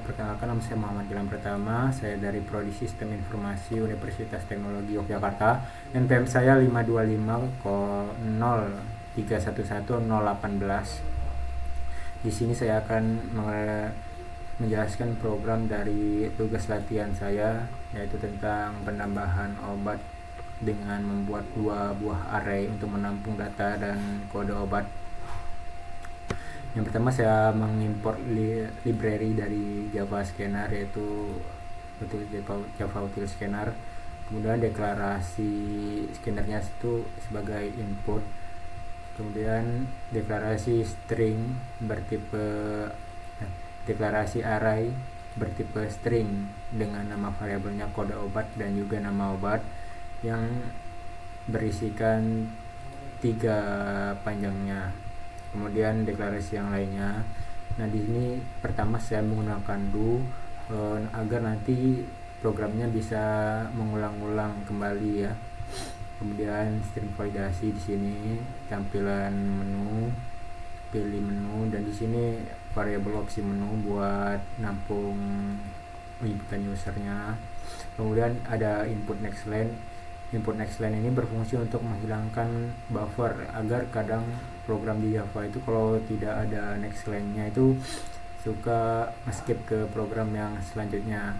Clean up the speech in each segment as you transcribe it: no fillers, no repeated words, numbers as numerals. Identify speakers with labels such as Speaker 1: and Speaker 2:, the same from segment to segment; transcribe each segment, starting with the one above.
Speaker 1: Perkenalkan, nama saya Muhammad Gilang Pertama. Saya dari Prodi Sistem Informasi Universitas Teknologi Yogyakarta. NPM saya 525 0311018. Di sini saya akan menjelaskan program dari tugas latihan saya, yaitu tentang penambahan obat dengan membuat 2 buah array untuk menampung data dan kode obat. Yang pertama, saya mengimport library dari Java Scanner, yaitu Java Util Scanner. Kemudian deklarasi scannernya itu sebagai input. Kemudian deklarasi string deklarasi array bertipe string dengan nama variabelnya kode obat dan juga nama obat yang berisikan 3 panjangnya. Kemudian deklarasi yang lainnya. Nah, di sini pertama saya menggunakan do agar nanti programnya bisa mengulang-ulang kembali ya. Kemudian string validasi di sini, tampilan menu, pilih menu, dan di sini variabel opsi menu buat nampung inputan usernya. Kemudian ada input next line. Input next line ini berfungsi untuk menghilangkan buffer agar kadang program di Java itu kalau tidak ada next line-nya itu suka skip ke program yang selanjutnya.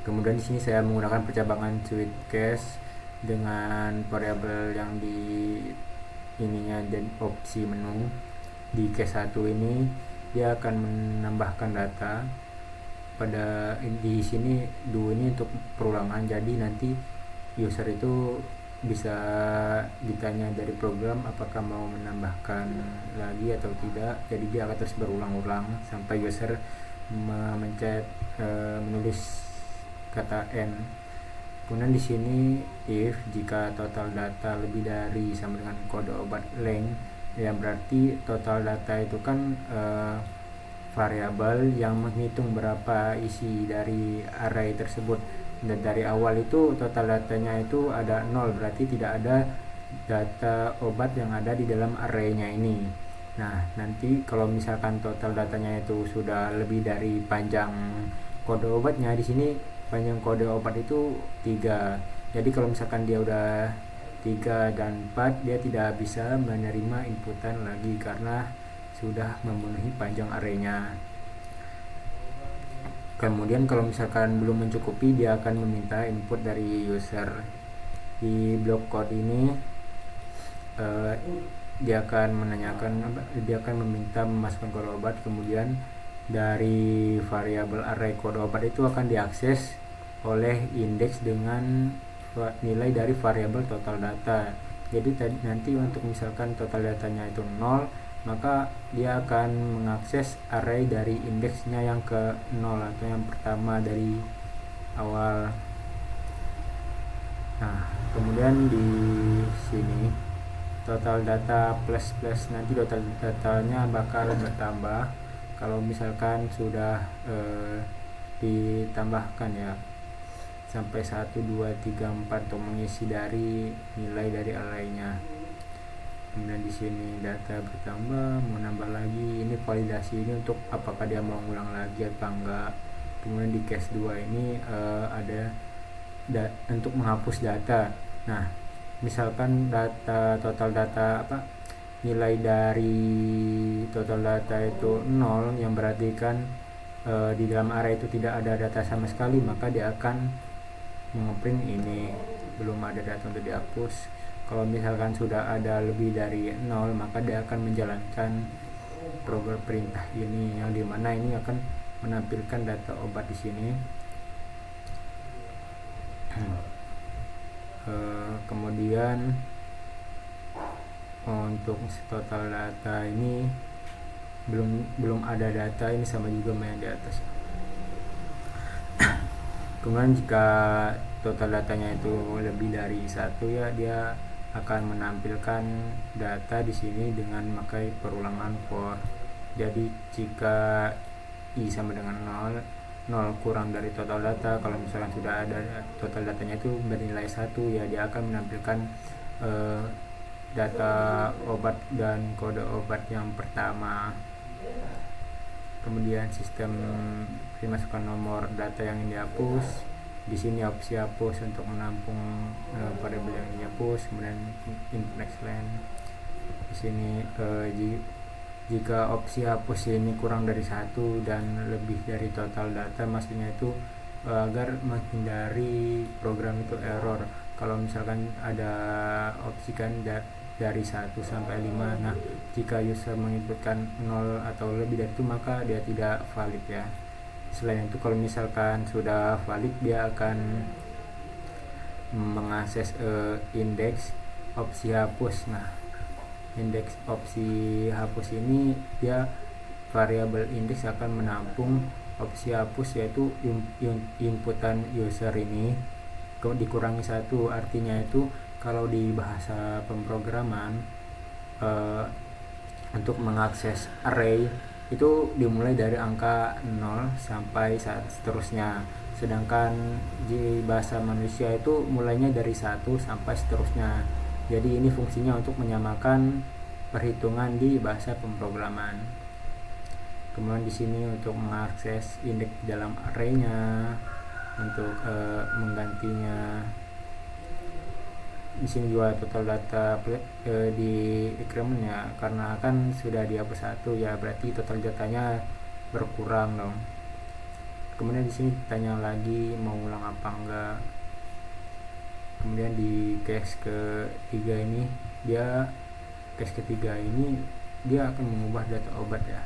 Speaker 1: Kemudian di sini saya menggunakan percabangan switch case dengan variabel yang di ininya dan opsi menu. Di case 1 ini dia akan menambahkan data. Pada di sini do ini untuk perulangan, jadi nanti user itu bisa ditanya dari program apakah mau menambahkan lagi atau tidak. Jadi dia akan terus berulang-ulang sampai user menulis kata n. Kemudian di sini if jika total data lebih dari sama dengan kode obat length, ya berarti total data itu kan variabel yang menghitung berapa isi dari array tersebut. Dan dari awal itu total datanya itu ada 0, berarti tidak ada data obat yang ada di dalam arraynya ini. Nah, nanti kalau misalkan total datanya itu sudah lebih dari panjang kode obatnya, di sini panjang kode obat itu 3. Jadi kalau misalkan dia udah 3 dan 4, dia tidak bisa menerima inputan lagi karena sudah memenuhi panjang arraynya. Kemudian kalau misalkan belum mencukupi, dia akan meminta input dari user. Di blok code ini dia akan meminta memasukkan kode obat. Kemudian dari variabel array kode obat itu akan diakses oleh indeks dengan nilai dari variabel total data. Jadi nanti untuk misalkan total datanya itu 0, maka dia akan mengakses array dari indeksnya yang ke 0 atau yang pertama dari awal. Nah, kemudian di sini total data plus nanti total datanya bakal bertambah kalau misalkan sudah ditambahkan ya sampai 1, 2, 3, 4 untuk mengisi dari nilai dari arraynya. Kemudian di sini data bertambah, mau nambah lagi. Ini validasi ini untuk apakah dia mau ngulang lagi atau enggak. Kemudian di case 2 ini ada untuk menghapus data. Nah, misalkan total data nilai dari total data itu 0, yang berarti kan di dalam array itu tidak ada data sama sekali, maka dia akan ngeprint ini belum ada data untuk dihapus. Kalau misalkan sudah ada lebih dari 0, maka dia akan menjalankan program perintah ini, yang dimana ini akan menampilkan data obat di sini. Kemudian untuk total data ini belum ada data, ini sama juga yang di atas. Kemudian jika total datanya itu lebih dari 1, ya dia akan menampilkan data di sini dengan memakai perulangan for. Jadi jika i sama dengan 0 kurang dari total data, kalau misalkan sudah ada total datanya itu bernilai 1, ya dia akan menampilkan data obat dan kode obat yang pertama. kemudian sistem dimasukkan nomor data yang dihapus. Di sini opsi hapus untuk menampung variabel yang dihapus, kemudian input next line. Di sini jika opsi hapus ini kurang dari 1 dan lebih dari total data, maksudnya itu agar menghindari program itu error. Kalau misalkan ada opsi kan dari 1 sampai 5, nah jika user menginputkan 0 atau lebih dari itu maka dia tidak valid ya. Selain itu kalau misalkan sudah valid, dia akan mengakses indeks opsi hapus. Nah, indeks opsi hapus ini dia variabel indeks akan menampung opsi hapus, yaitu inputan user ini dikurangi 1. Artinya itu kalau di bahasa pemrograman untuk mengakses array itu dimulai dari angka 0 sampai seterusnya, sedangkan di bahasa manusia itu mulainya dari 1 sampai seterusnya. Jadi ini fungsinya untuk menyamakan perhitungan di bahasa pemrograman. Kemudian di sini untuk mengakses indeks dalam array-nya, untuk menggantinya. Di sini juga total data di increment ya, karena kan sudah dihapus 1 ya, berarti total datanya berkurang dong. Kemudian di sini tanya lagi mau ulang apa enggak. Kemudian di case ketiga ini dia akan mengubah data obat ya.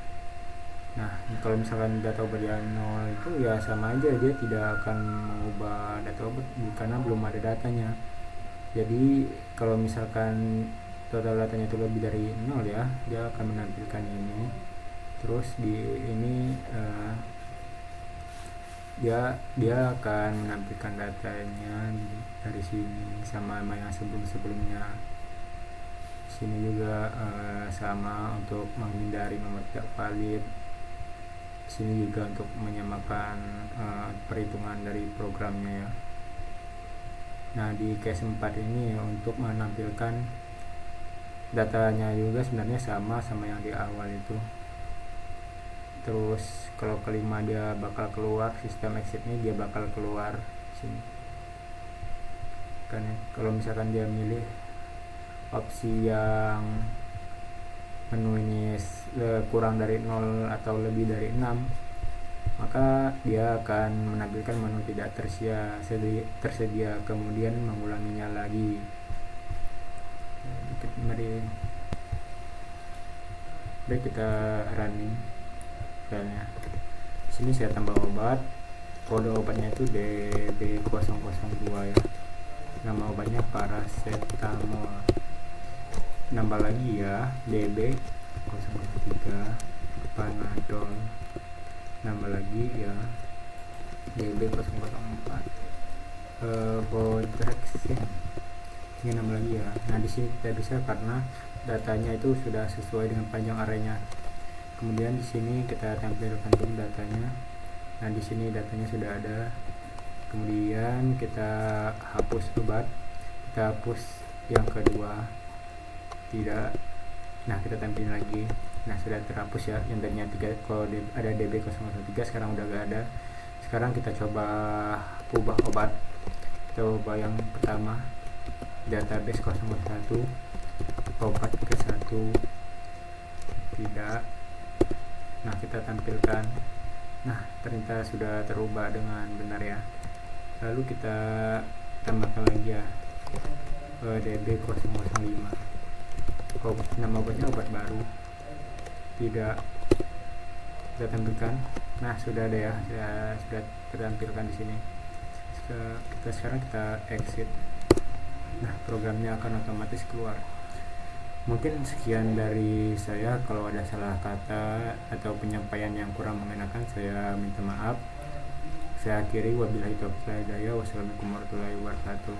Speaker 1: Nah, kalau misalkan data obat yang 0 itu ya sama aja, dia tidak akan mengubah data obat karena belum ada datanya. Jadi kalau misalkan total datanya itu lebih dari 0 ya, dia akan menampilkan ini. Terus di ini dia akan menampilkan datanya dari sini sama yang sebelumnya. Sini juga sama untuk menghindari nomor tidak valid. Sini juga untuk menyamakan perhitungan dari programnya ya. Nah, di case 4 ini untuk menampilkan datanya juga sebenarnya sama yang di awal itu. Terus kalau kelima dia bakal keluar, sistem exit ini dia bakal keluar sini. Kan kalau misalkan dia milih opsi yang menu ini kurang dari 0 atau lebih dari 6, maka dia akan menampilkan menu tidak tersedia, kemudian mengulanginya lagi. Baik, kita running filenya. Sini saya tambah obat, kode obatnya itu DB002 ya, nama obatnya paracetamol. Nambah lagi ya, DB003 Panadol. Nambah lagi ya, DB004 Bodrexin. Ini nambah lagi ya. Nah, di sini tidak bisa karena datanya itu sudah sesuai dengan panjang arraynya. Kemudian di sini kita tampilkan dulu datanya. Nah, di sini datanya sudah ada. Kemudian kita hapus obat, kita hapus yang kedua, tidak. Nah, kita tampilin lagi. Nah, sudah terhapus ya, yang tadinya 3, kalau ada DB003 sekarang udah gak ada. Sekarang kita coba ubah obat. Kita ubah yang pertama, database 01, obat ke 1, tidak. Nah, kita tampilkan. Nah, ternyata sudah terubah dengan benar ya. Lalu kita tambahkan lagi ya, DB005. Nama obatnya obat baru, tidak. Kita tampilkan. Nah, sudah ada ya, sudah tertampilkan di sini. Sekarang kita exit. Nah, programnya akan otomatis keluar. Mungkin sekian dari saya. Kalau ada salah kata atau penyampaian yang kurang mengenakan, saya minta maaf. Saya akhiri, wabillahi taufiq wal hidayah. Wassalamualaikum warahmatullahi wabarakatuh.